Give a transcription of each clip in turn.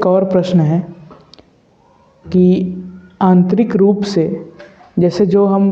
एक और प्रश्न है कि आंतरिक रूप से जैसे जो हम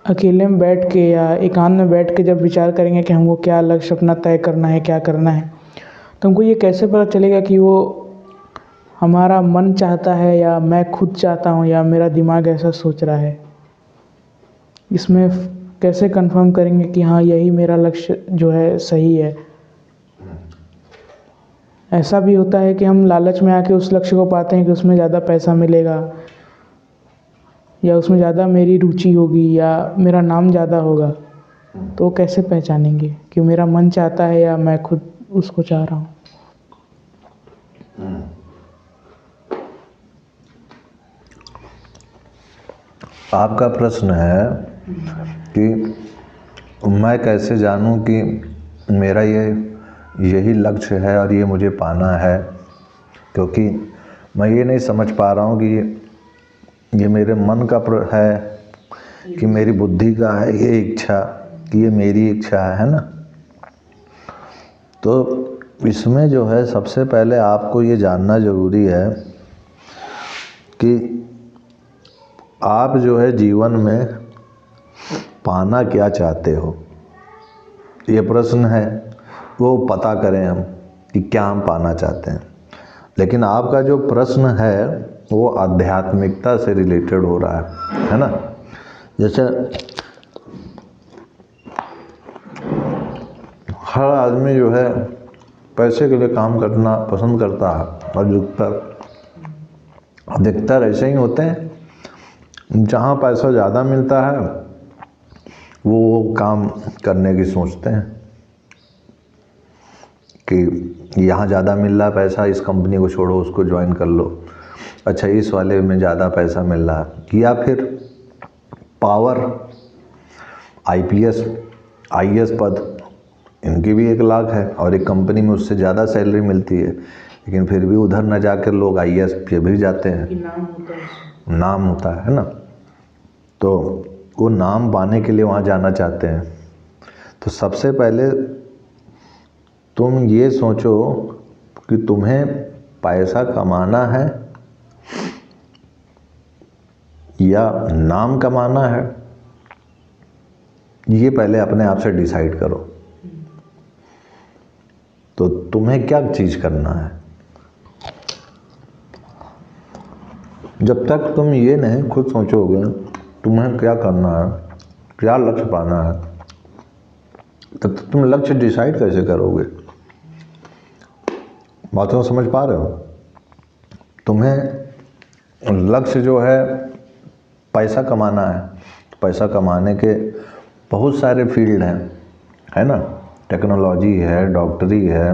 अकेले में बैठ के या एकांत में बैठ के जब विचार करेंगे कि हमको क्या लक्ष्य अपना तय करना है, क्या करना है, तो हमको ये कैसे पता चलेगा कि वो हमारा मन चाहता है या मैं खुद चाहता हूँ या मेरा दिमाग ऐसा सोच रहा है? इसमें कैसे कंफर्म करेंगे कि हाँ यही मेरा लक्ष्य जो है सही है? ऐसा भी होता है कि हम लालच में आके उस लक्ष्य को पाते हैं कि उसमें ज़्यादा पैसा मिलेगा या उसमें ज़्यादा मेरी रुचि होगी या मेरा नाम ज़्यादा होगा, तो कैसे पहचानेंगे कि मेरा मन चाहता है या मैं खुद उसको चाह रहा हूँ? आपका प्रश्न है कि मैं कैसे जानूं कि मेरा यही लक्ष्य है और ये मुझे पाना है, क्योंकि मैं ये नहीं समझ पा रहा हूँ कि ये मेरे मन का है कि मेरी बुद्धि का है ये इच्छा, कि ये मेरी इच्छा है ना। तो इसमें जो है सबसे पहले आपको ये जानना ज़रूरी है कि आप जो है जीवन में पाना क्या चाहते हो। ये प्रश्न है, वो पता करें हम कि क्या हम पाना चाहते हैं। लेकिन आपका जो प्रश्न है वो आध्यात्मिकता से रिलेटेड हो रहा है ना। जैसे हर आदमी जो है पैसे के लिए काम करना पसंद करता है और अधिकतर ऐसे ही होते हैं, जहाँ पैसा ज़्यादा मिलता है वो काम करने की सोचते हैं कि यहाँ ज़्यादा मिल रहा है पैसा, इस कंपनी को छोड़ो उसको ज्वाइन कर लो। अच्छा, इस वाले में ज़्यादा पैसा मिल रहा है। या फिर पावर, IPS IAS पद, इनकी भी 1 लाख है और एक कंपनी में उससे ज़्यादा सैलरी मिलती है, लेकिन फिर भी उधर न जाकर लोग IAS पे भी जाते हैं। नाम होता है ना, तो वो नाम पाने के लिए वहाँ जाना चाहते हैं। तो सबसे पहले तुम ये सोचो कि तुम्हें पैसा कमाना है या नाम कमाना है, ये पहले अपने आप से डिसाइड करो। तो तुम्हें क्या चीज़ करना है। जब तक तुम ये नहीं खुद सोचोगे तुम्हें क्या करना है, क्या लक्ष्य पाना है, तब तक तुम लक्ष्य डिसाइड कैसे करोगे। बात को समझ पा रहे हो। तुम्हें लक्ष्य जो है पैसा कमाना है, पैसा कमाने के बहुत सारे फील्ड हैं, है ना। टेक्नोलॉजी है, डॉक्टरी है,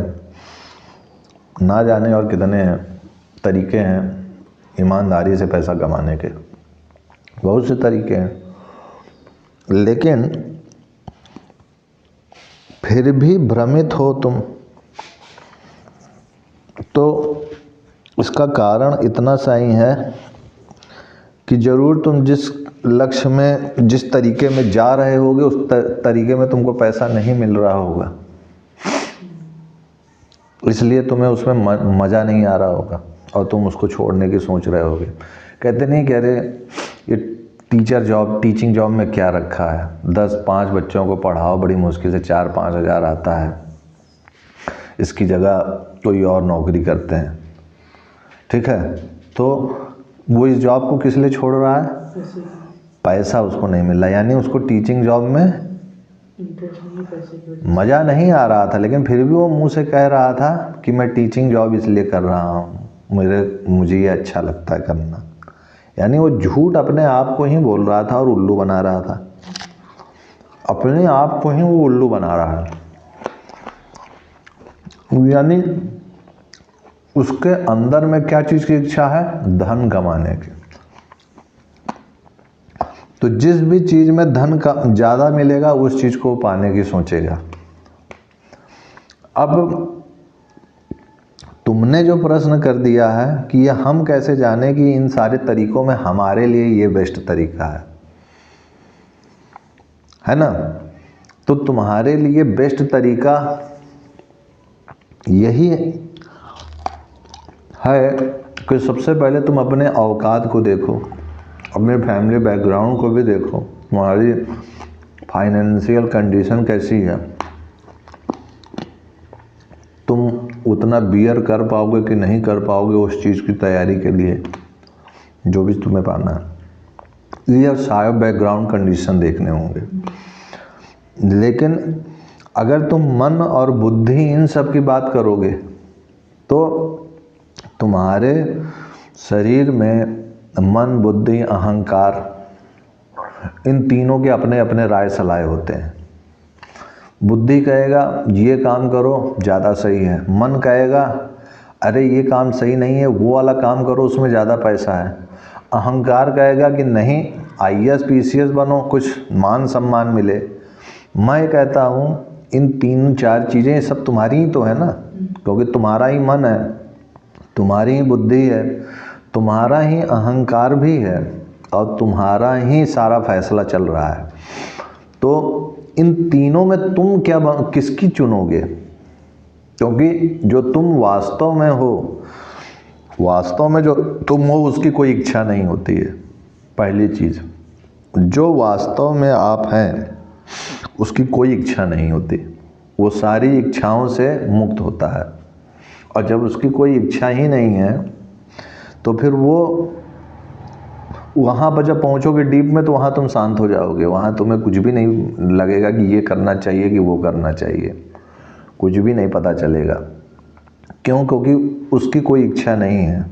ना जाने और कितने तरीके हैं ईमानदारी से पैसा कमाने के, बहुत से तरीके हैं। लेकिन फिर भी भ्रमित हो तुम, तो इसका कारण इतना सा ही है कि ज़रूर तुम जिस लक्ष्य में जिस तरीके में जा रहे होगे उस तरीके में तुमको पैसा नहीं मिल रहा होगा, इसलिए तुम्हें उसमें मज़ा नहीं आ रहा होगा और तुम उसको छोड़ने की सोच रहे होगे। कहते नहीं कह रहे ये टीचिंग जॉब में क्या रखा है, 10-5 बच्चों को पढ़ाओ, बड़ी मुश्किल से 4-5 हज़ार आता है, इसकी जगह कोई और नौकरी करते हैं। ठीक है, तो वो इस जॉब को किस लिए छोड़ रहा है, पैसा उसको नहीं मिल रहा, यानी उसको टीचिंग जॉब में मज़ा नहीं आ रहा था, लेकिन फिर भी वो मुंह से कह रहा था कि मैं टीचिंग जॉब इसलिए कर रहा हूँ, मुझे ये अच्छा लगता है करना। यानी वो झूठ अपने आप को ही बोल रहा था और उल्लू बना रहा था, अपने आप को ही वो उल्लू बना रहा है। यानी उसके अंदर में क्या चीज़ की इच्छा है, धन कमाने की। तो जिस भी चीज़ में धन का ज़्यादा मिलेगा उस चीज़ को पाने की सोचेगा। अब तुमने जो प्रश्न कर दिया है कि ये हम कैसे जाने कि इन सारे तरीकों में हमारे लिए ये बेस्ट तरीका है ना। तो तुम्हारे लिए बेस्ट तरीका यही है कि सबसे पहले तुम अपने औकात को देखो, अपने फैमिली बैकग्राउंड को भी देखो, तुम्हारी फाइनेंशियल कंडीशन कैसी है, तुम उतना बियर कर पाओगे कि नहीं कर पाओगे उस चीज़ की तैयारी के लिए जो भी तुम्हें पाना है। ये सारे बैकग्राउंड कंडीशन देखने होंगे। लेकिन अगर तुम मन और बुद्धि इन सब की बात करोगे तो तुम्हारे शरीर में मन, बुद्धि, अहंकार, इन तीनों के अपने अपने राय सलाह होते हैं। बुद्धि कहेगा ये काम करो ज़्यादा सही है, मन कहेगा अरे ये काम सही नहीं है, वो वाला काम करो उसमें ज़्यादा पैसा है। अहंकार कहेगा कि नहीं IAS PCS बनो, कुछ मान सम्मान मिले। मैं कहता हूँ इन 3-4 चीज़ें सब तुम्हारी ही तो है ना, क्योंकि तुम्हारा ही मन है, तुम्हारी ही बुद्धि है, तुम्हारा ही अहंकार भी है और तुम्हारा ही सारा फैसला चल रहा है। तो इन तीनों में तुम क्या किसकी चुनोगे? क्योंकि जो तुम वास्तव में हो, वास्तव में जो तुम हो उसकी कोई इच्छा नहीं होती है। पहली चीज़, जो वास्तव में आप हैं उसकी कोई इच्छा नहीं होती, वो सारी इच्छाओं से मुक्त होता है। और जब उसकी कोई इच्छा ही नहीं है तो फिर वो वहाँ पर जब पहुँचोगे डीप में तो वहाँ तुम शांत हो जाओगे, वहाँ तुम्हें कुछ भी नहीं लगेगा कि ये करना चाहिए कि वो करना चाहिए, कुछ भी नहीं पता चलेगा। क्यों? क्योंकि उसकी कोई इच्छा नहीं है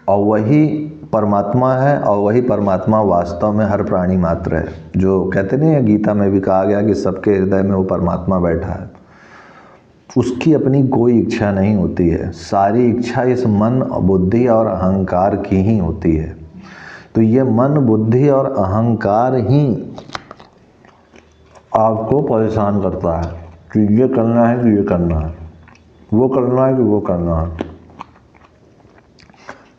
और वही परमात्मा है और वही परमात्मा वास्तव में हर प्राणी मात्र है। जो कहते नहीं है, गीता में भी कहा गया कि सबके हृदय में वो परमात्मा बैठा है। उसकी अपनी कोई इच्छा नहीं होती है, सारी इच्छा इस मन, बुद्धि और अहंकार की ही होती है। तो ये मन, बुद्धि और अहंकार ही आपको परेशान करता है कि ये करना है कि ये करना है, वो करना है कि वो करना है।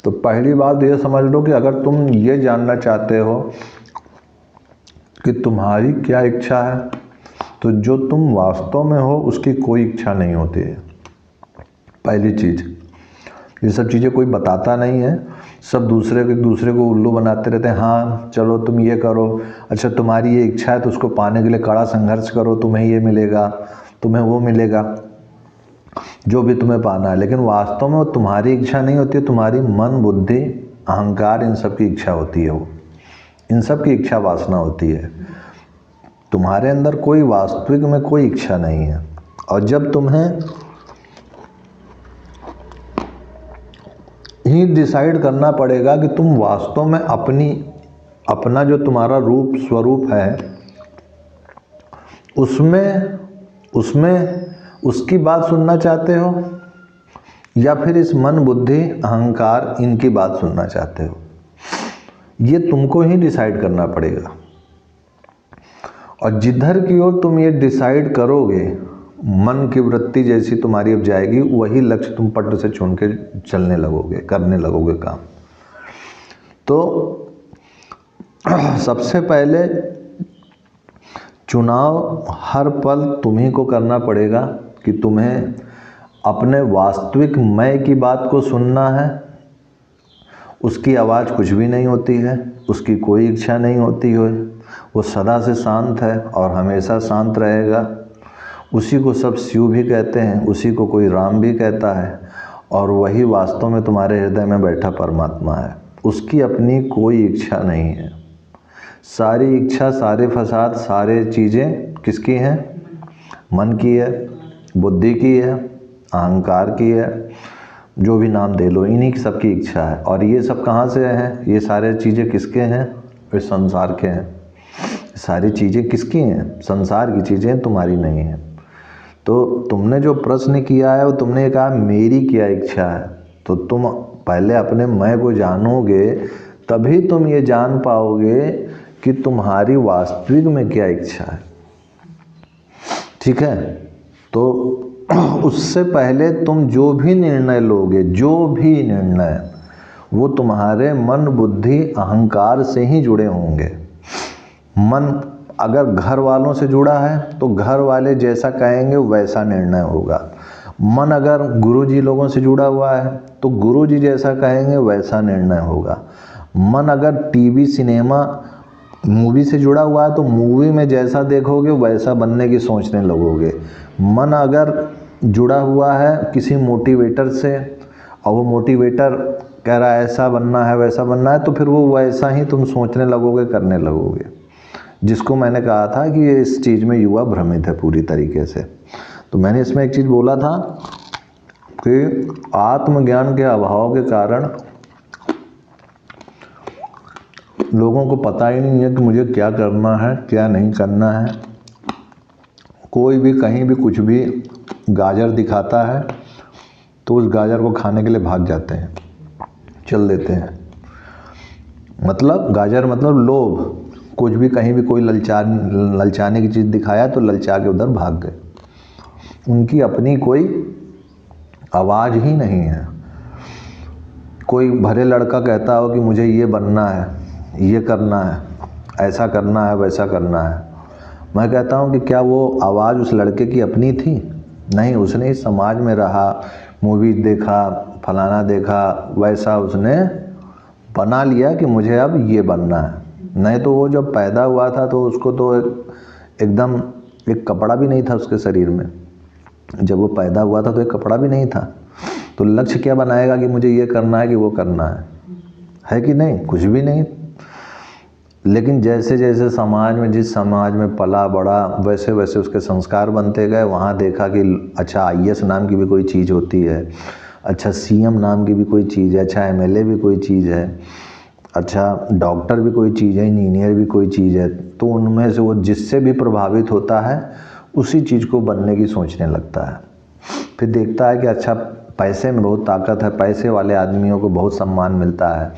तो पहली बात ये समझ लो कि अगर तुम ये जानना चाहते हो कि तुम्हारी क्या इच्छा है, तो जो तुम वास्तव में हो उसकी कोई इच्छा नहीं होती है। पहली चीज़, ये सब चीज़ें कोई बताता नहीं है, सब दूसरे को उल्लू बनाते रहते हैं। हाँ चलो तुम ये करो, अच्छा तुम्हारी ये इच्छा है तो उसको पाने के लिए कड़ा संघर्ष करो, तुम्हें ये मिलेगा, तुम्हें वो मिलेगा, जो भी तुम्हें पाना है। लेकिन वास्तव में वो तुम्हारी इच्छा नहीं होती है, तुम्हारी मन, बुद्धि, अहंकार, इन सब की इच्छा होती है। वो इन सब की इच्छा वासना होती है। तुम्हारे अंदर कोई वास्तविक में कोई इच्छा नहीं है। और जब तुम्हें ही डिसाइड करना पड़ेगा कि तुम वास्तव में अपना जो तुम्हारा रूप स्वरूप है उसमें उसकी बात सुनना चाहते हो या फिर इस मन, बुद्धि, अहंकार, इनकी बात सुनना चाहते हो, ये तुमको ही डिसाइड करना पड़ेगा। और जिधर की ओर तुम ये डिसाइड करोगे, मन की वृत्ति जैसी तुम्हारी अब जाएगी, वही लक्ष्य तुम पट से चुन के चलने लगोगे, करने लगोगे काम। तो सबसे पहले चुनाव हर पल तुम्ही को करना पड़ेगा कि तुम्हें अपने वास्तविक मैं की बात को सुनना है। उसकी आवाज़ कुछ भी नहीं होती है, उसकी कोई इच्छा नहीं होती है, वो सदा से शांत है और हमेशा शांत रहेगा। उसी को सब शिव भी कहते हैं, उसी को कोई राम भी कहता है, और वही वास्तव में तुम्हारे हृदय में बैठा परमात्मा है। उसकी अपनी कोई इच्छा नहीं है। सारी इच्छा, सारे फसाद, सारे चीज़ें किसकी हैं? मन की है, बुद्धि की है, अहंकार की है, जो भी नाम दे लो, इन्हीं की सबकी इच्छा है। और ये सब कहाँ से हैं? ये सारे चीज़ें किसके हैं? वे संसार के हैं। सारी चीज़ें किसकी हैं? संसार की चीज़ें, तुम्हारी नहीं हैं। तो तुमने जो प्रश्न किया है वो तुमने कहा मेरी क्या इच्छा है, तो तुम पहले अपने मैं को जानोगे, तभी तुम ये जान पाओगे कि तुम्हारी वास्तविक में क्या इच्छा है। ठीक है? तो उससे पहले तुम जो भी निर्णय लोगे, जो भी निर्णय, वो तुम्हारे मन, बुद्धि, अहंकार से ही जुड़े होंगे। मन अगर घर वालों से जुड़ा है तो घर वाले जैसा कहेंगे वैसा निर्णय होगा। मन अगर गुरुजी लोगों से जुड़ा हुआ है तो गुरुजी जैसा कहेंगे वैसा निर्णय होगा। मन अगर टीवी सिनेमा मूवी से जुड़ा हुआ है तो मूवी में जैसा देखोगे वैसा बनने की सोचने लगोगे। मन अगर जुड़ा हुआ है किसी मोटिवेटर से और वो मोटिवेटर कह रहा है ऐसा बनना है वैसा बनना है, तो फिर वो वैसा ही तुम सोचने लगोगे, करने लगोगे। जिसको मैंने कहा था कि ये इस चीज़ में युवा भ्रमित है पूरी तरीके से। तो मैंने इसमें एक चीज़ बोला था कि आत्मज्ञान के अभाव के कारण लोगों को पता ही नहीं है कि मुझे क्या करना है क्या नहीं करना है। कोई भी कहीं भी कुछ भी गाजर दिखाता है तो उस गाजर को खाने के लिए भाग जाते हैं, चल देते हैं। मतलब गाजर मतलब लोभ, कुछ भी कहीं भी कोई ललचाने की चीज़ दिखाया तो ललचा के उधर भाग गए। उनकी अपनी कोई आवाज़ ही नहीं है। कोई भले लड़का कहता हो कि मुझे ये बनना है, ये करना है, ऐसा करना है, वैसा करना है, मैं कहता हूँ कि क्या वो आवाज़ उस लड़के की अपनी थी? नहीं, उसने इस समाज में रहा, मूवी देखा, फलाना देखा, वैसा उसने बना लिया कि मुझे अब ये बनना है। नहीं तो वो जब पैदा हुआ था तो उसको तो एकदम एक कपड़ा भी नहीं था उसके शरीर में। जब वो पैदा हुआ था तो एक कपड़ा भी नहीं था। तो लक्ष्य क्या बनाएगा कि मुझे ये करना है कि वो करना है कि नहीं? कुछ भी नहीं। लेकिन जैसे जैसे समाज में, जिस समाज में पला बड़ा, वैसे वैसे उसके संस्कार बनते गए। वहाँ देखा कि अच्छा IAS नाम की भी कोई चीज़ होती है, अच्छा CM नाम की भी कोई चीज़ है, अच्छा MLA भी कोई चीज़ है, अच्छा डॉक्टर भी कोई चीज़ है, इंजीनियर भी कोई चीज़ है। तो उनमें से वो जिससे भी प्रभावित होता है उसी चीज़ को बनने की सोचने लगता है। फिर देखता है कि अच्छा पैसे में बहुत ताकत है, पैसे वाले आदमियों को बहुत सम्मान मिलता है,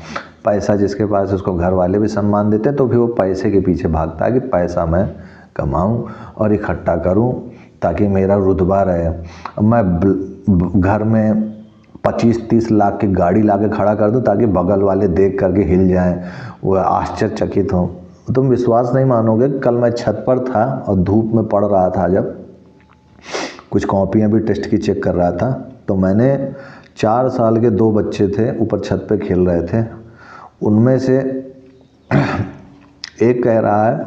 पैसा जिसके पास उसको घर वाले भी सम्मान देते हैं, तो फिर वो पैसे के पीछे भागता है कि पैसा मैं कमाऊं और इकट्ठा करूं ताकि मेरा रुतबा रहे। अब मैं घर में 25-30 लाख की गाड़ी लाके खड़ा कर दूं ताकि बगल वाले देख करके हिल जाएं, वो आश्चर्यचकित हों। तुम विश्वास नहीं मानोगे, कल मैं छत पर था और धूप में पढ़ रहा था, जब कुछ कॉपियाँ भी टेस्ट की चेक कर रहा था, तो मैंने 4 साल के 2 बच्चे थे ऊपर छत पे खेल रहे थे। उनमें से एक कह रहा है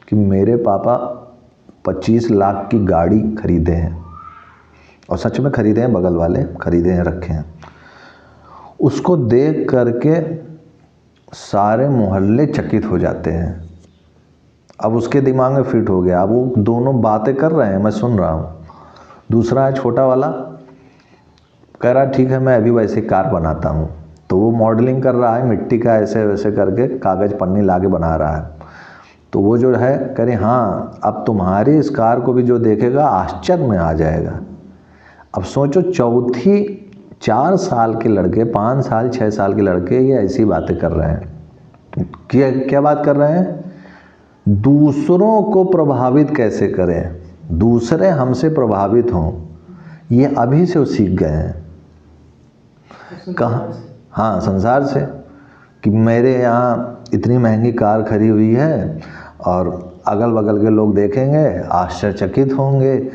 कि मेरे पापा 25 लाख की गाड़ी खरीदे हैं, और सच में खरीदे हैं, बगल वाले खरीदे हैं, रखे हैं। उसको देख करके सारे मोहल्ले चकित हो जाते हैं। अब उसके दिमाग में फिट हो गया, अब वो दोनों बातें कर रहे हैं, मैं सुन रहा हूँ। दूसरा है छोटा वाला, कह रहा ठीक है मैं अभी वैसे कार बनाता हूँ। तो वो मॉडलिंग कर रहा है, मिट्टी का ऐसे वैसे करके कागज़ पन्नी लाके बना रहा है। तो वो जो है कह रहे हाँ अब तुम्हारी इस कार को भी जो देखेगा आश्चर्य में आ जाएगा। अब सोचो 4 साल के लड़के, 5 साल 6 साल के लड़के ये ऐसी बातें कर रहे हैं। क्या बात कर रहे हैं? दूसरों को प्रभावित कैसे करें, दूसरे हमसे प्रभावित हों, ये अभी से वो सीख गए हैं। कहाँ? हाँ, संसार से, कि मेरे यहाँ इतनी महंगी कार खड़ी हुई है और अगल बगल के लोग देखेंगे, आश्चर्यचकित होंगे,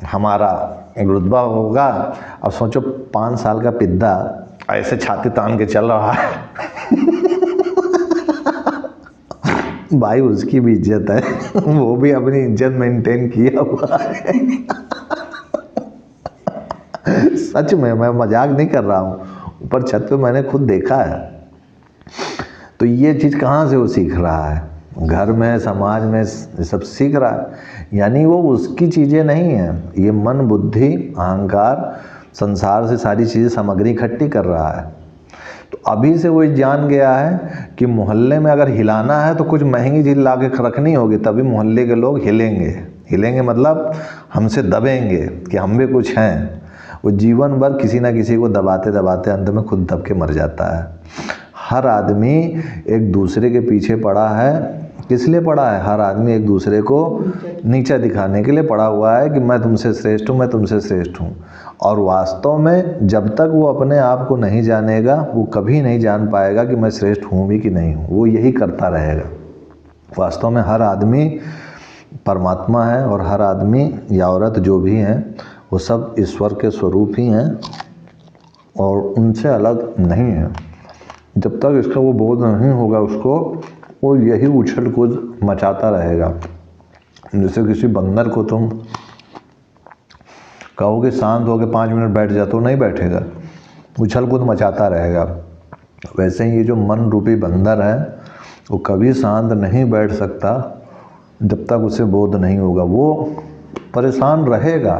हमारा एक रुतबा होगा। अब सोचो 5 साल का पिद्दा ऐसे छाती तान के चल रहा है भाई उसकी भी इज्जत है वो भी अपनी इज्जत मेंटेन किया हुआ है सच में, मैं मजाक नहीं कर रहा हूँ। ऊपर छत पे मैंने खुद देखा है। तो ये चीज़ कहाँ से वो सीख रहा है? घर में, समाज में सब सीख रहा है। यानी वो उसकी चीज़ें नहीं हैं, ये मन, बुद्धि, अहंकार, संसार से सारी चीज़ें सामग्री इकट्ठी कर रहा है। तो अभी से वो जान गया है कि मोहल्ले में अगर हिलाना है तो कुछ महंगी चीज़ ला के रखनी होगी, तभी मोहल्ले के लोग हिलेंगे मतलब हमसे दबेंगे कि हम भी कुछ हैं। वो जीवन भर किसी ना किसी को दबाते दबाते अंत में खुद दब के मर जाता है। हर आदमी एक दूसरे के पीछे पड़ा है। किस लिए पड़ा है? हर आदमी एक दूसरे को नीचा दिखाने के लिए पड़ा हुआ है कि मैं तुमसे श्रेष्ठ हूँ, मैं तुमसे श्रेष्ठ हूँ। और वास्तव में जब तक वो अपने आप को नहीं जानेगा, वो कभी नहीं जान पाएगा कि मैं श्रेष्ठ हूँ भी कि नहीं हूँ। वो यही करता रहेगा। वास्तव में हर आदमी परमात्मा है और हर आदमी या औरत जो भी हैं वो सब ईश्वर के स्वरूप ही हैं और उनसे अलग नहीं है। जब तक इसका वो बोध नहीं होगा उसको, वो यही उछल कूद मचाता रहेगा। जैसे किसी बंदर को तुम कहोगे शांत होकर 5 मिनट बैठ जा, तो नहीं बैठेगा, उछल कूद मचाता रहेगा। वैसे ही ये जो मन रूपी बंदर है वो कभी शांत नहीं बैठ सकता जब तक उसे बोध नहीं होगा। वो परेशान रहेगा।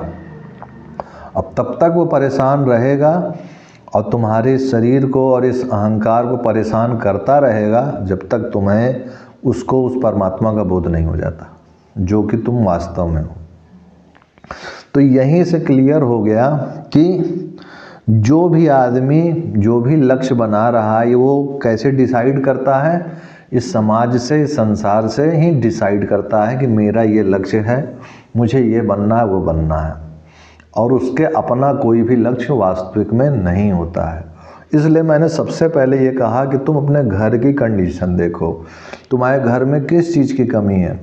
अब तब तक वो परेशान रहेगा और तुम्हारे शरीर को और इस अहंकार को परेशान करता रहेगा जब तक तुम्हें उसको उस परमात्मा का बोध नहीं हो जाता जो कि तुम वास्तव में हो। तो यहीं से क्लियर हो गया कि जो भी आदमी जो भी लक्ष्य बना रहा है वो कैसे डिसाइड करता है, इस समाज से, इस संसार से ही डिसाइड करता है कि मेरा ये लक्ष्य है, मुझे ये बनना है, वो बनना है। और उसके अपना कोई भी लक्ष्य वास्तविक में नहीं होता है। इसलिए मैंने सबसे पहले ये कहा कि तुम अपने घर की कंडीशन देखो, तुम्हारे घर में किस चीज़ की कमी है।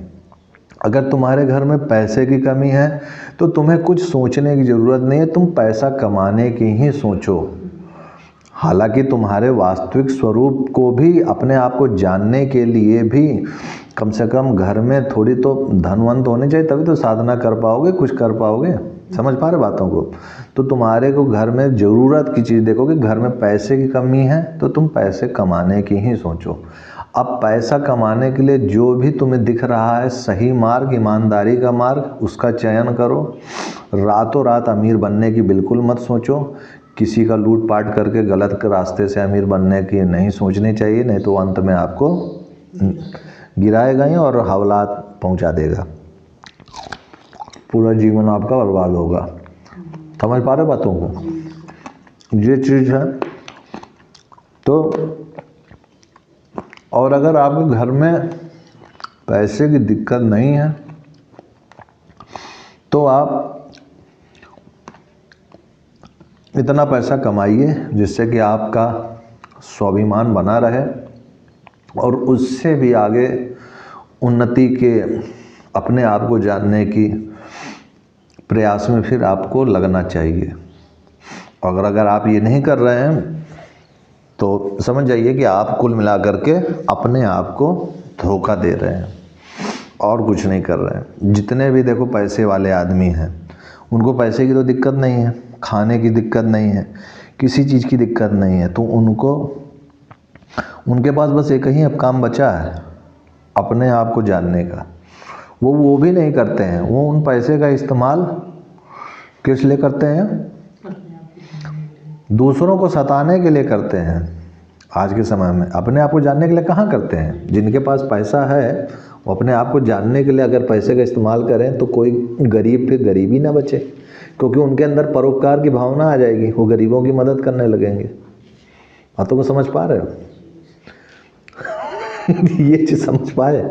अगर तुम्हारे घर में पैसे की कमी है तो तुम्हें कुछ सोचने की ज़रूरत नहीं है, तुम पैसा कमाने की ही सोचो। हालांकि तुम्हारे वास्तविक स्वरूप को भी, अपने आप को जानने के लिए भी कम से कम घर में थोड़ी तो धनवंत होनी चाहिए, तभी तो साधना कर पाओगे, कुछ कर पाओगे। समझ पा रहे बातों को? तो तुम्हारे को घर में ज़रूरत की चीज़ देखो कि घर में पैसे की कमी है तो तुम पैसे कमाने की ही सोचो। अब पैसा कमाने के लिए जो भी तुम्हें दिख रहा है सही मार्ग, ईमानदारी का मार्ग, उसका चयन करो। रातों रात अमीर बनने की बिल्कुल मत सोचो। किसी का लूट पाट करके गलत रास्ते से अमीर बनने की नहीं सोचनी चाहिए, नहीं तो अंत में आपको गिराएगा ही और हवालात पहुंचा देगा, पूरा जीवन आपका बर्बाद होगा। समझ पा रहे बातों को? ये चीज़ है। तो और अगर आपके घर में पैसे की दिक्कत नहीं है तो आप इतना पैसा कमाइए जिससे कि आपका स्वाभिमान बना रहे और उससे भी आगे उन्नति के, अपने आप को जानने की प्रयास में फिर आपको लगना चाहिए। अगर आप ये नहीं कर रहे हैं तो समझ जाइए कि आप कुल मिलाकर के अपने आप को धोखा दे रहे हैं और कुछ नहीं कर रहे हैं। जितने भी देखो पैसे वाले आदमी हैं उनको पैसे की तो दिक्कत नहीं है, खाने की दिक्कत नहीं है, किसी चीज़ की दिक्कत नहीं है, तो उनके पास बस एक ही अब काम बचा है, अपने आप को जानने का। वो भी नहीं करते हैं। वो उन पैसे का इस्तेमाल किस लिए करते हैं? दूसरों को सताने के लिए करते हैं। आज के समय में अपने आप को जानने के लिए कहाँ करते हैं? जिनके पास पैसा है वो अपने आप को जानने के लिए अगर पैसे का इस्तेमाल करें तो कोई गरीब फिर गरीबी ना बचे, क्योंकि उनके अंदर परोपकार की भावना आ जाएगी, वो गरीबों की मदद करने लगेंगे। बातों को समझ पा रहे हो? ये चीज़ समझ पाए?